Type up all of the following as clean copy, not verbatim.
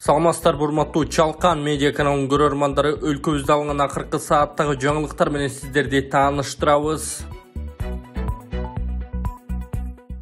Саламатсыздар, урматтуу Чалкан медиа каналынын көрөрмандары, өлкөбүздө алынган акыркы сааттагы жаңылыктар менен сиздерди тааныштырабыз.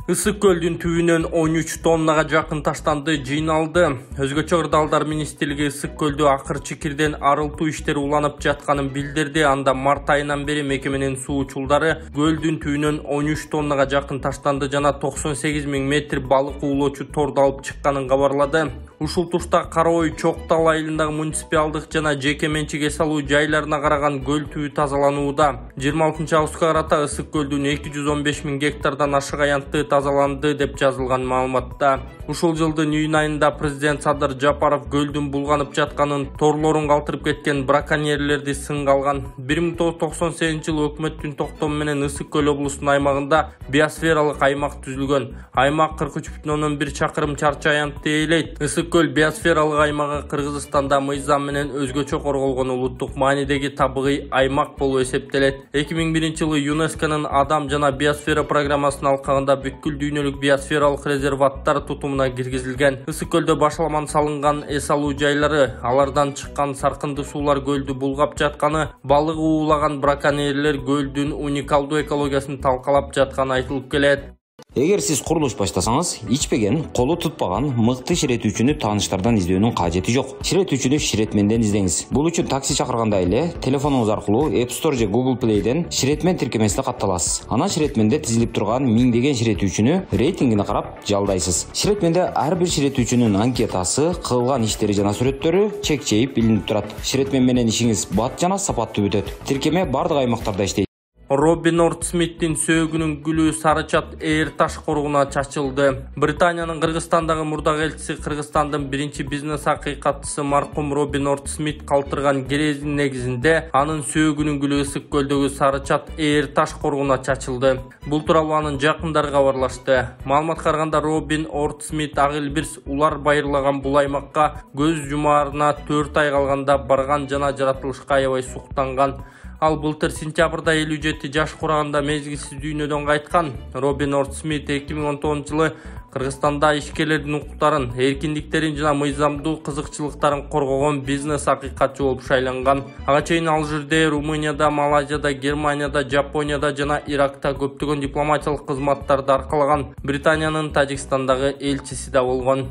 Ысык көлдүн түбүнөн 13 тоннага жакын таштанды жыйналды. Өзгөчө Кырдаалдар министрлиги Ысык көлдү акыр чикирден арылтуу иштери уланып жатканын билдирди. Анда март айынан бери мекеменин суучулдары көлдүн түбүнөн 13 тоннага жакын таштанды жана 98 000 метр балык уулоочу торду алып чыкканын кабарлады. Ушул тушта Кара Ой, Чоктал айылындагы муниципалдык жана жеке менчик эс алуу жайларына караган көл түбү тазаланууда. 26 августка карата Ысык көлдүн 215 000 гектардан ашык аянты тазаланды деп жазылган маалыматта. Ушул жылдын июнь айында президент Садыр Жапаров көлдүн булганып жатканын, торлорун калтырып кеткен браконьерлерди сынга алган. 1998 жылы өкмөттүн токтому менен Ысык көл облусунун аймагында биосфералык аймак түзүлгөн. Аймак 43,1 чакырым чарчы аянтты ээлейт. Ысык көл биосфералык аймагы Кыргызстанда мыйзам менен өзгөчө корголгон улуттук маанидеги табигый аймак болуп эсептелет. 2001 жылы ЮНЕСКОнун Адам жана биосфера программасынын алкагында бүткүл дүйнөлүк биосфералык резерваттар тутумуна киргизилген. Ысык көлдө башаламан салынган эс алуу жайлары, алардан чыккан саркынды суулар көлдү булгап жатканы, балык уулаган браконьерлер көлдүн уникалдуу экологиясын талкалап жатканы айтылып келет. Эгер сиз курулуш баштасаңыз, ичпеген, колу тутпаган мыкты ширетүүчүнү тааныштардан издөөнүн кажети жок. Ширетүүчүнү ширетменден издеңиз. Бул үчүн такси чакырганда эле телефонуңуз аркылуу App Store же Google Play'ден ширетмен тиркемесине катталасыз. Анан ширетменде тизилип турган миңдеген ширетүүчүнү рейтингине карап жалдайсыз. Ширетменде ар бир ширетүүчүнүн анкетасы, кылган иштери жана сүрөттөрү чек-чейип билинип турат. Ширетмен менен ишиңиз бат жана сапаттуу бүтөт. Тиркеме бардык аймактарда иштейт. Робин Орд-Смиттин сөөгүнүн гүлү Сарычат Эйр таш коругуна чачылды. Британиянын Кыргызстандагы мурдак элчиси, Кыргызстандын биринчи бизнес акыйкатчысы маркум Робин Орд-Смит калтырган керездин негизинде анын сөөгүнүн гүлү Ысык көлдөгү Сарычат Эйр таш коругуна чачылды. Бул тууралуу анын жакындары кабарлашты. Маалыматка караганда Робин Орд-Смит Агилбирс улар байырлаган бул аймакка көз жумаарына 4 ай калганда барган жана жаратылышка аябай суктанган. Ал былтыр сентябрда 57 жаш кураганда мезгилсиз дүйнөдөн кайткан. Робин Орд-Смит 2019 жылы Кыргызстанда ишкерлердин укуктарын, эркиндиктерин жана мыйзамдуу кызыкчылыктарын коргогон бизнес акыйкатчы болуп шайланган. Ага чейин Алжирде, Румынияда, Малайзияда, Германияда, Жапонияда жана Иракта көптөгөн дипломатиялык кызматтарды аркалаган. Британиянын Тажикстандагы элчиси да болгон.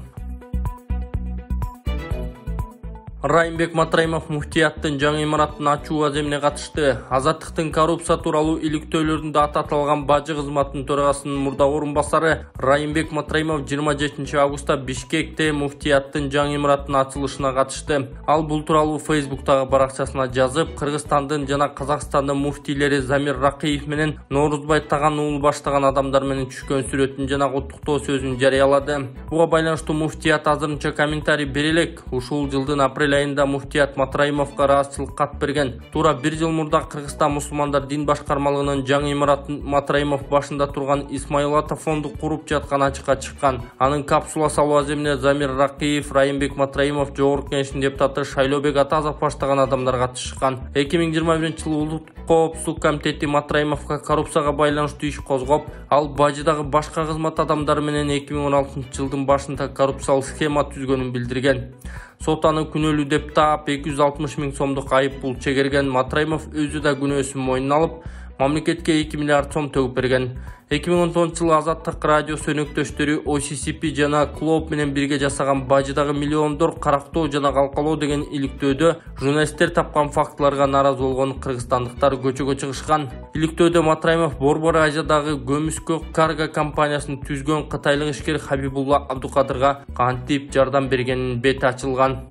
Райымбек Матраимов муфтияттын жаңы имараттын ачуу аземине катышты. Азаттыктын коррупция тууралуу иликтөөлөрүндө аталган бажы кызматынын төрагасынын мурдагы орун басары Райымбек Матраимов 27 августта Бишкекте муфтияттын жаңы имараттын ачылышына катышты. Ал бул тууралуу Фейсбуктагы баракчасына жазып, Кыргызстандын жана Казакстандын муфтийлери Замир Ракиев менен Норузбай Таган уулу баштаган адамдар менен түшкөн сүрөтүн жана куттуктоо сөзүн жарыялады. Буга байланыштуу муфтият азырынча комментарий бере элек. Ушул жылдын апрель айында муфтият Матраимовго ыраазычылык кат берген. Туура 1 жыл мурда Кыргызстан мусулмандар дин башкармалыгынын жаңы имаратын Матраимов башында турган Исмаил Ата фонду куруп жаткан ачыкка чыккан. Анын капсула салуу аземине Замир Ракиев, Райымбек Матраимов, Жогорку Кеңештин депутаты Шайлообек Атазов баштаган адамдар катышкан. 2021 жылы Улуттук коопсуздук комитети Матраимовго коррупцияга байланыштуу иш козгоп, ал бажыдагы башка кызмат адамдары менен 2016 жылдын башында коррупциялык схема түзгөнүн билдирген. Сот аны күнөөлүү деп таап 260 000 сомдук айып пул чегерген. Матраимов өзү да күнөөсүн мойнуна алып, мамлекетке 2 миллиард сом төгүп берген. 2010 жылы Азаттык радио сөнөктөштөрү OCCP жана Клоп менен бирге жасаган бажыдагы миллиондор карактоо жана калкалоо деген иликтөөдө журналисттер тапкан фактыларга нааразы болгон кыргызстандыктар көчөгө чыгышкан. Иликтөөдө Матраимов Борбор Азиядагы Көмүскө карго компаниясын түзгөн кытайлык ишкер Хабибулла Абдукадырга кантип жардам бергенин бети ачылган.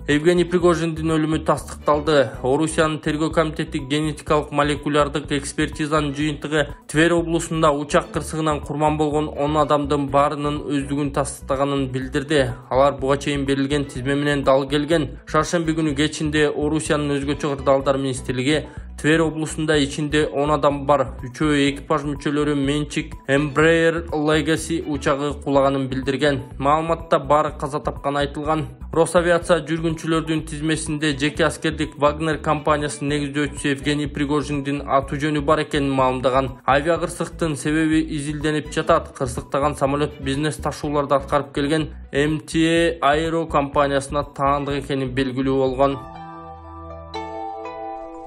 Евгений Пригожиндин өлүмү тастыкталды. Орусиянын тергөө комитети генетикалык молекулярдык экспертизанын жыйынтыгы Тверь облусунда учак кырсыгынан курман болгон 10 адамдын баарынын өздүгүн тастыктаганын билдирди. Алар буга чейин берилген тизме менен дал келген. Шаршемби күнү кечинде Орусиянын өзгөчө Кырдаалдар министрлиги Тver облусунда ичинде 10 адам бар. Үчөө экипаж мүчөлөрү Менчик Embraer Legacy учагы кулаганын билдирген. Маалыматта бары каза тапканы айтылган. Росавиация жүргүнчүлөрдүн тизмесинде жеке аскердик Wagner компаниясынын негиздөөчүсү Евгений Пригожиндин аты жөнү бар экенин маалымдаган. Авиакырсыктын себеби изилденип жатат. Кырсыктаган самолет бизнес ташууларды аткарып келген MTA Aero компаниясына таандык экени белгилүү болгон.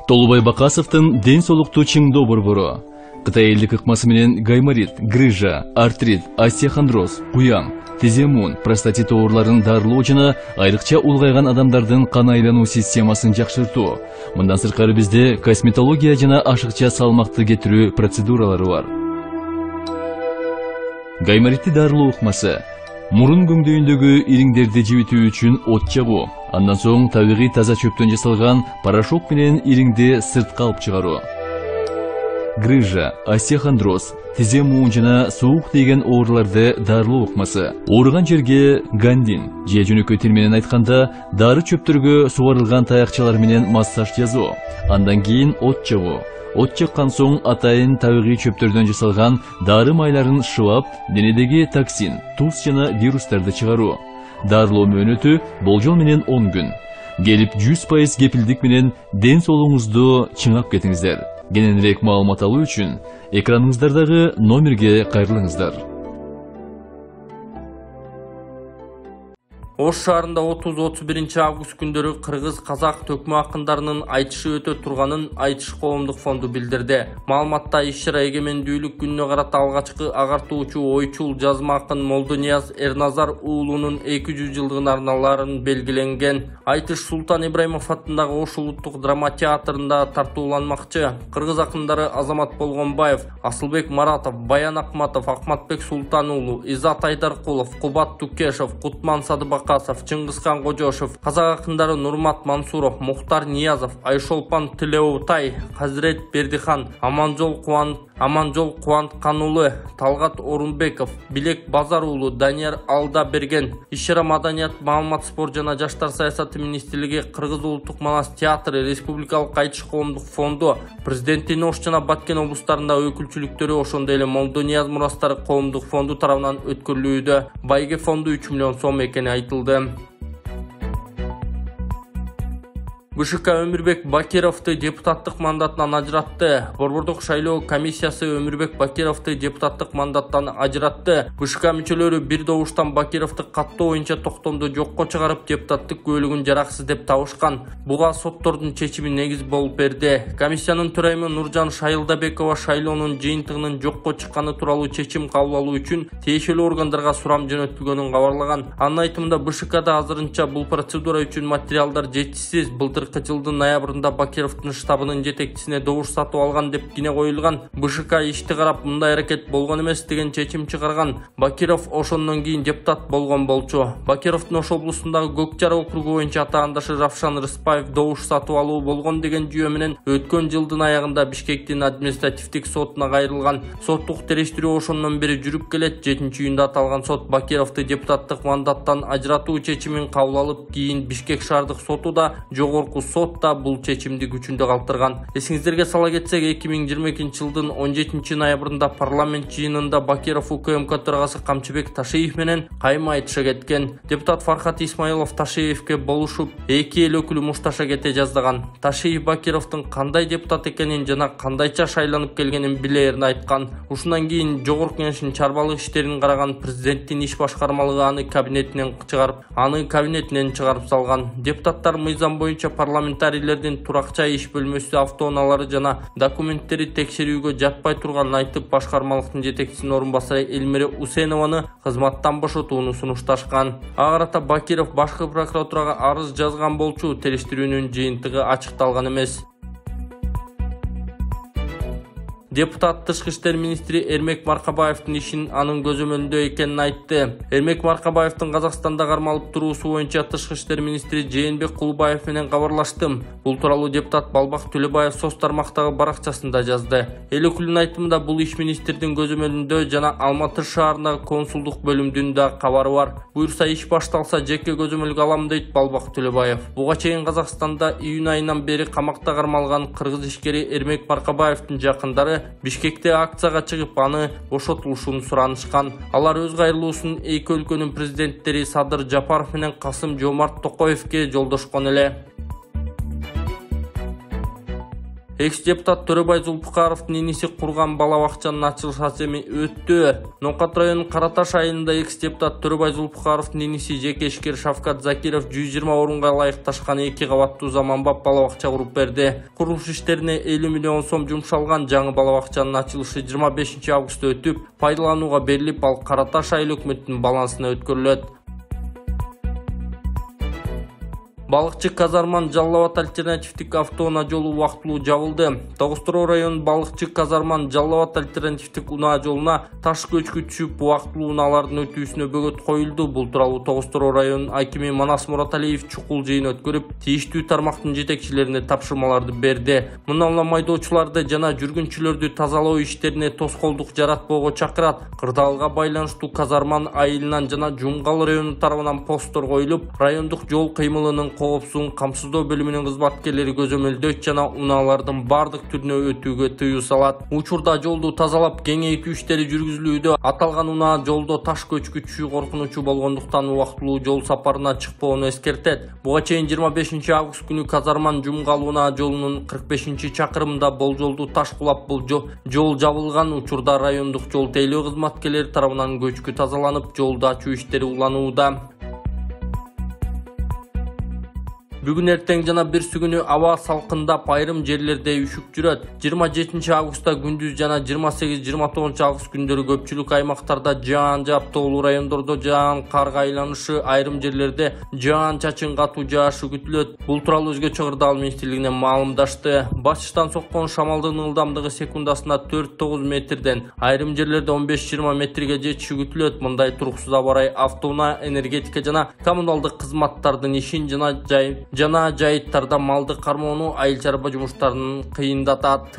Толубай Бакасовдун ден соолукту чыңдоо борбору. Кытай элдик ыкмасы менен гайморит, грыжа, артрит, остеохондроз, куян, тиземун, простатит ооруларын дарылоо жана айрыкча улгайган адамдардын кан айлануу системасын жакшыртуу. Мындан сырткары бизде косметология жана ашыкча салмакты кетирүү процедуралары бар. Гайморитти дарылоо ыкмасы. Мурун көңдөйүндөгү ириңдерди жибитүү үчүн от жагуу. Андан соң табигый таза чөптөн жасалган порошок менен ириңди сыртка алып чыгаруу. Грыжа, остеохондроз, тизе муун жана суук тийген ооруларды дарылоо ыкмасы. Ооруган жерге гандин, же жөнөкөй тил менен айтканда, дары чөптөргө сугарылган таякчалар менен массаж жасоо. Андан кийин от жагуу. От жаккан соң атайын табигый чөптөрдөн жасалган дары майларын шыбап, денедеги токсин, туз жана вирустарды чыгаруу. Дарылоо мөөнөтү болжол менен 10 күн. Келип 100% кепилдик менен ден соолугуңузду чыңап кетиңиздер. Кененирээк маалымат алуу үчүн экраныңыздардагы номерге кайрылыңыздар. Ош шаарында 30-31 август күндөрү кыргыз-казак төкмө акындарынын айтышы өтө турганын Айтыш коомдук фонду билдирди. Маалыматта иш-чара эгемендүүлүк күнүнө карата алгачкы агартуучу ойчул жазма акын Молдонияз Эрназар уулунун 200 жылдыгын арналарын белгиленген. Айтыш Султан Ибраимов атындагы Ош улуттук драма театрында тартууланмакчы. Кыргыз акындары Азамат Болгонбаев, Асылбек Маратов, Баян Акматов, Акматбек Султан уулу, Изат Айдаркулов, Кубат Тукешев, Кутман Садыбакасов, Чыңгызхан Кожошев, казак акындары Нурмат Мансуров, Мухтар Ниязов, Айшолпан Тилеутай, Казирет Бердихан, Аманжол Кубанткан уулу, Талгат Орунбеков, Билек Базар уулу, Данияр Алда берген. Иш-чара маданият, маалымат, спорт жана жаштар саясаты министрлиги, Кыргыз улуттук Манас театры, Республикалык Айтыш коомдук фонду, президенттин Ош жана Баткен облустарында өкүлчүлүктөрү, ошондой эле Молдонияз мурастары коомдук фонду тарабынан өткөрүлүүдө. Байге фонду 3 миллион сом экени айтылды. БШК Өмүрбек Бакировду депутаттык мандатынан ажыратты. Борбордук шайлоо комиссиясы Өмүрбек Бакировду депутаттык мандаттан ажыратты. БШК мүчөлөрү бир добуштан Бакировду каттоо боюнча токтомду жокко чыгарып, депутаттык көөлүгүн жараксыз деп табышкан. Буга соттордун чечими негиз болуп берди. Комиссиянын төрайымы Нуржан Шайылдабекова шайлоонун жыйынтыгынын жокко чыкканы тууралуу чечим кабыл алуу үчүн тиешелүү органдарга сурам жөнөтүлгөнүн кабарлаган. Анын айтымында БШКда азырынча бул процедура үчүн материалдар жетишсиз. Былтыркы жылдын ноябрында Бакировдун штабынын жетекчисине добуш сатып алган деп кине коюлган. БШК ишти карап мындай аракет болгон эмес деген чечим чыгарган. Бакиров ошондон кийин депутат болгон болчу. Бакировдун Ош облусундагы Көкчара округу боюнча атаандашы Равшан Рыспаев добуш сатып алуу болгон деген жүйө менен өткөн жылдын аягында Бишкектин административдик сотуна кайрылган. Соттук териштирүү ошондон бери жүрүп келет. 7-июнда аталган сот Бакировду депутаттык мандаттан ажыратуу чечимин кабыл алып, кийин Бишкек шаардык соту да, жогорку сот да бул чечимди күчүндө калтырган. Эсиңиздерге сала кетсек, 2022 жылдын 17 ноябрында парламент жыйынында Бакиров УКМК төрагасы Камчыбек Ташиев менен кайма айтыша кеткен. Депутат Фархат Исмаилов Ташиевке болушуп, эки эл өкүлү мушташа кете жаздаган. Ташиев Бакировдун кандай депутат экенин жана кандайча шайланып келгенин билээрин айткан. Ушундан кийин Жогорку Кеңештин чарбалык иштерин караган президенттин иш башкармалыгы аны кабинетинен чыгарып салган. Депутаттар мыйзам боюнча парламентарийлердин туракча иш бөлмөсү автоунаалары жана документтери текшерүүгө жатпай турганын айтып, башкармалыктын жетекчисинин орун басары Элмире Усенованы кызматтан бошотууну сунушташкан. Ага карата Бакиров башкы прокуратурага арыз жазган болчу. Териштирүүнүн жыйынтыгы ачыкталган эмес. Депутат Тышкы иштер министри Эрмек Маркабаевдин ишин анын көзөмөлүндө экенин айтты. Эрмек Маркабаевдин Казакстанда кармалып туруусу боюнча Тышкы иштер министри Жээнбек Кулубаев менен кабарлаштым. Бул тууралуу депутат Балбак Төлөбаев соц тармактагы баракчасында жазды. Эл өкүлүнүн айтымында бул иш министрдин көзөмөлүндө жана Алматы шаарындагы консулдук бөлүмдүн да кабары бар. Буюрса иш башталса жеке көзөмөлгө алам дейт Балбак Төлөбаев. Буга чейин Казакстанда июнь айынан бери камакта кармалган кыргыз ишкери Эрмек Маркабаевдин жакындары Бишкекте акцияга чыгып аны бошотулушун суранышкан. Алар өз кайрылуусун эки өлкөнүн президенттери Садыр Жапаров менен Касым Жомарт Токоевке жолдошкон эле. Экс-депутат Төрөбай Зулпукаровдун иниси курган бала бакчанын ачылыш рәсими өттү. Ноңкат районунун Караташ айылында экс-депутат Төрөбай Зулпукаровдун иниси жеке ишкер Шавкат Закиров 120 орунга ылайыкташкан 2 кабаттуу заманбап бала бакча куруп берди. Курулуш иштерине 50 миллион сом жумшалган жаңы бала бакчанын ачылышы 25 августта өтүп, пайдаланууга берилип, ал Караташ айыл өкмөтүнүн балансына өткөрүлөт. Балыкчы Казарман Жалал Абад альтернативдик автоунаа жолу убактылуу жабылды. Тогостуроо районунун Балыкчы Казарман Жалал Абад альтернативдик унаа жолуна таш көчкү түшүп, убактылуу унаалардын өтүүсүнө бөгөт коюлду. Бул тууралуу Тогостуроо районунун акими Манас Мураталиев чукул жыйын өткөрүп, тийиштүү тармактын жетекчилерине тапшырмаларды берди. Мындан улам айдоочуларды жана жүргүнчүлөрдү тазалоо иштерине тоскоолдук жаратпоого чакырат. Кырдаалга байланыштуу Казарман айылынан жана Жумгал району тарабынан посттор коюлуп, райондук жол кыймылынын коопсуздугун камсыздоо бөлүмүнүн кызматкерлери көзөмөлдөйт жана унаалардын бардык түрүнө өтүүгө тыюу салат. Учурда жолду тазалап кеңейтүү иштери жүргүзүлүүдө. Аталган унаа жолдо таш көчкү түшүү коркунучу болгондуктан убактылуу жол сапарына чыкпоону эскертет. Буга чейин 25 август күнү Казарман Жумгал унаа жолунун 45 чакырымында болжолдуу таш кулап бул жол жабылган. Учурда райондук жол тейлөө кызматкерлери тарабынан көчкү тазаланып, жолду ачуу иштери уланууда. Бүгүн эртең жана берси күнү аба салкындап, айрым жерлерде үшүк жүрөт. 27 августта күндүз жана 28-29 август күндөрү көпчүлүк аймактарда жаан жаап, тоолуу райондордо жаан карга айланышы, айрым жерлерде жаан чачын катуу жаашы күтүлөт. Бул тууралуу Өзгөчө Кырдаал министрлигинен маалымдашты. Башчыдан соккон шамалдын ылдамдыгы секундасына 4-9 метрден, айрым жерлерде 15-20 метрге жетиши күтүлөт. Мындай туруксуз аба ырайы автоунаа, энергетика жана коммуналдык кызматтардын ишин жана жайыттарда малды кармоону, айыл чарба жумуштарын кыйындатат.